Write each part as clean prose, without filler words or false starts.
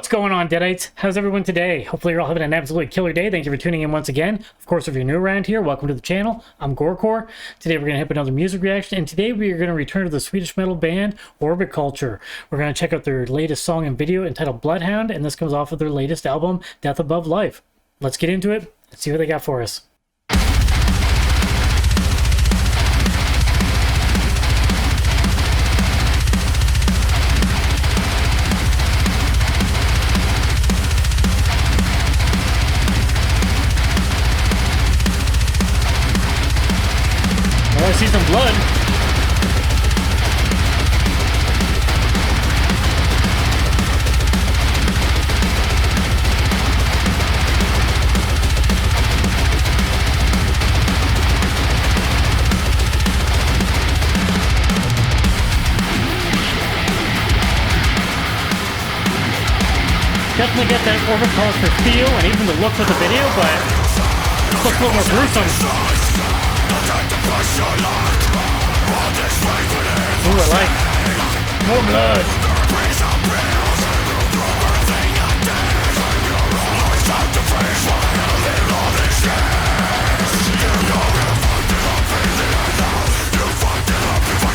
What's going on, Deadites? How's everyone today? Hopefully you're all having an absolutely killer day. Thank you for tuning in once again. Of course, if you're new around here, welcome to the channel. I'm GoreCore. Today we're going to have another music reaction, and today we are going to return to the Swedish metal band Orbit Culture. We're going to check out their latest song and video entitled Bloodhound, and this comes off of their latest album, Death Above Life. Let's get into it and see what they got for us. I see some blood. Definitely get that Orbit Culture feel and even the look of the video, but it looks a little more gruesome. Ooh, I like more blood.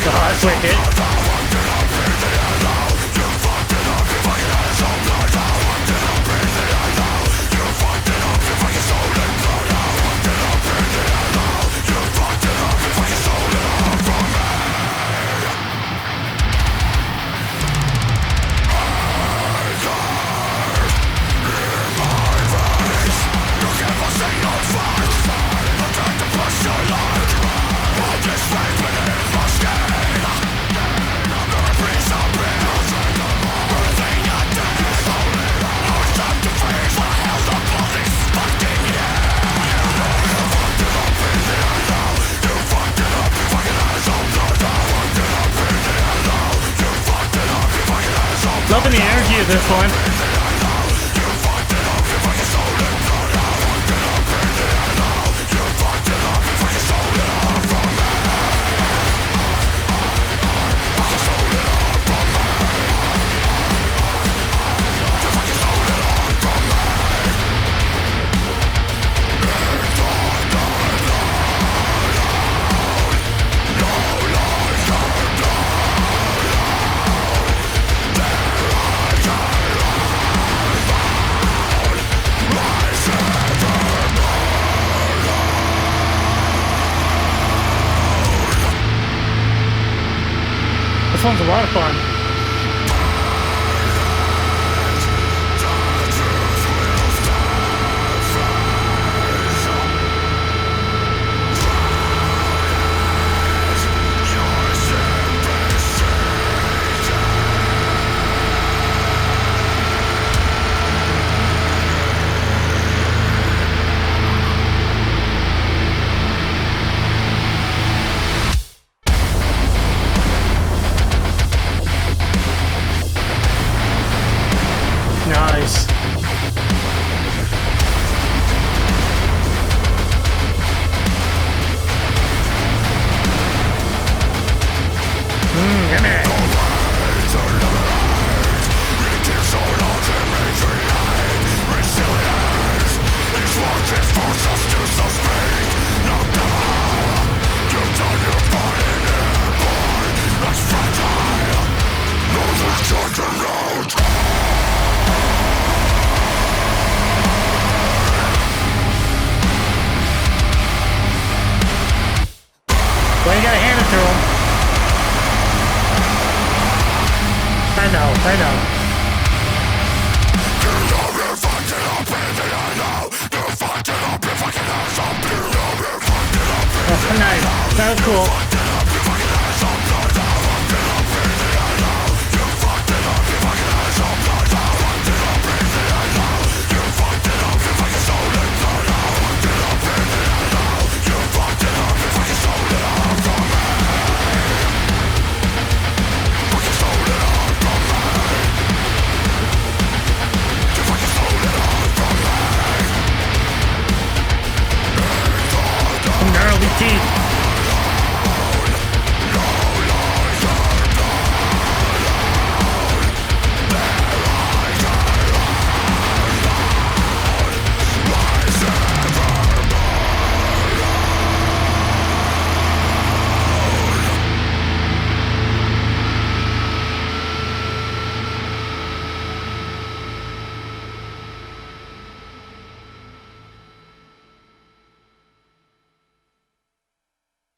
Oh, that's wicked. Loving the energy of this one. This one's a lot of fun. Nice. Gimme. Well, you gotta hand it to him. I know. Oh, nice. That was cool. Gnarly teeth.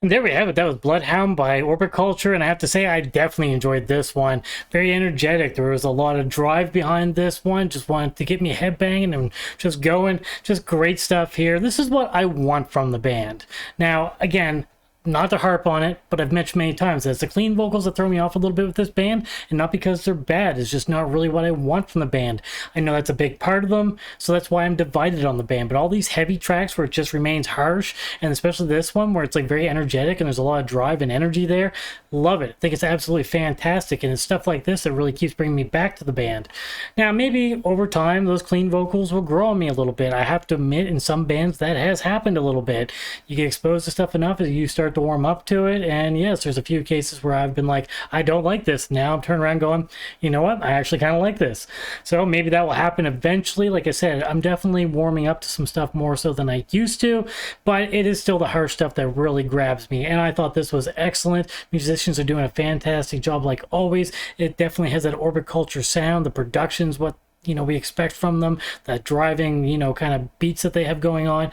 And there we have it. That was Bloodhound by Culture, and I have to say I definitely enjoyed this one. Very energetic. There was a lot of drive behind this one. Just wanted to get me headbanging and just going. Just great stuff here. This is what I want from the band. Now, again, not to harp on it, but I've mentioned many times that it's the clean vocals that throw me off a little bit with this band, and not because they're bad. It's just not really what I want from the band. I know that's a big part of them, so that's why I'm divided on the band. But all these heavy tracks where it just remains harsh, and especially this one where it's like very energetic and there's a lot of drive and energy there, love it. I think it's absolutely fantastic, and it's stuff like this that really keeps bringing me back to the band. Now, maybe over time those clean vocals will grow on me a little bit. I have to admit, in some bands that has happened a little bit. You get exposed to stuff enough as you start to warm up to it, and yes, there's a few cases where I've been like, I don't like this. Now I'm turning around going, you know what, I actually kind of like this. So maybe that will happen eventually. Like I said, I'm definitely warming up to some stuff more so than I used to, but it is still the harsh stuff that really grabs me, and I thought this was excellent. Musicians are doing a fantastic job like always. It definitely has that Culture sound. The production's what, you know, we expect from them, that driving, you know, kind of beats that they have going on.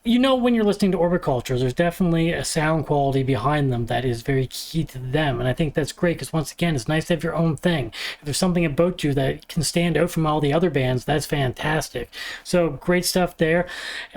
You know, when you're listening to Culture, there's definitely a sound quality behind them that is very key to them, and I think that's great because, once again, it's nice to have your own thing. If there's something about you that can stand out from all the other bands, that's fantastic. So great stuff there.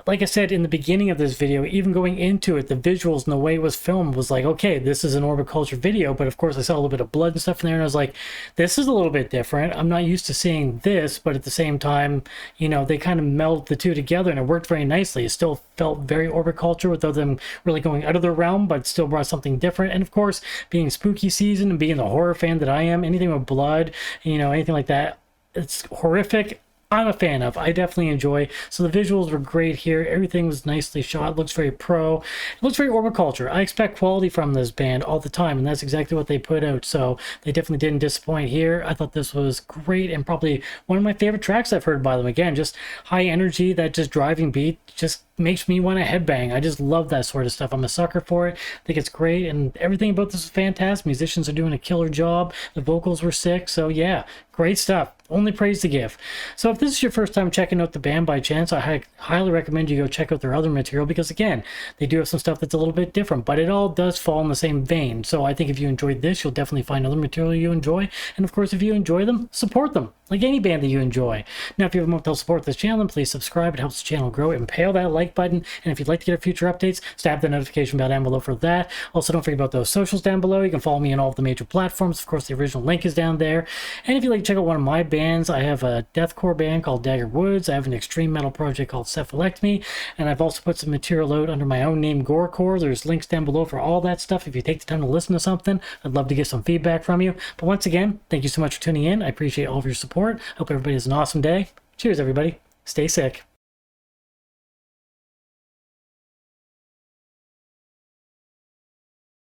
Like I said in the beginning of this video, even going into it, the visuals and the way it was filmed was like, okay, this is an Culture video, but of course I saw a little bit of blood and stuff in there, and I was like, this is a little bit different. I'm not used to seeing this, but at the same time, you know, they kind of melded the two together, and it worked very nicely. It still felt very Culture without them really going out of their realm, but still brought something different. And of course, being spooky season and being the horror fan that I am, anything with blood, you know, anything like that, it's horrific, I'm a fan of. I definitely enjoy. So the visuals were great here. Everything was nicely shot. It looks very pro. It looks very Culture. I expect quality from this band all the time, and that's exactly what they put out. So they definitely didn't disappoint here. I thought this was great, and probably one of my favorite tracks I've heard by them. Again, just high energy, that just driving beat just makes me want to headbang. I just love that sort of stuff. I'm a sucker for it. I think it's great, and everything about this is fantastic. Musicians are doing a killer job. The vocals were sick. So yeah, great stuff. Only praise to give. So if this is your first time checking out the band by chance, I highly recommend you go check out their other material, because again, they do have some stuff that's a little bit different, but it all does fall in the same vein. So I think if you enjoyed this, you'll definitely find other material you enjoy. And of course, if you enjoy them, support them like any band that you enjoy. Now, if you have a moment to support this channel, then please subscribe. It helps the channel grow. Impale that like button. And if you'd like to get our future updates, stab the notification bell down below for that. Also, don't forget about those socials down below. You can follow me on all of the major platforms. Of course, the original link is down there. And if you'd like to check out one of my bands, I have a deathcore band called DAGGER. I have an extreme metal project called CEPHALECTOMY. And I've also put some material out under my own name, GoreCore. There's links down below for all that stuff. If you take the time to listen to something, I'd love to get some feedback from you. But once again, thank you so much for tuning in. I appreciate all of your support. Hope everybody has an awesome day. Cheers, everybody. Stay sick.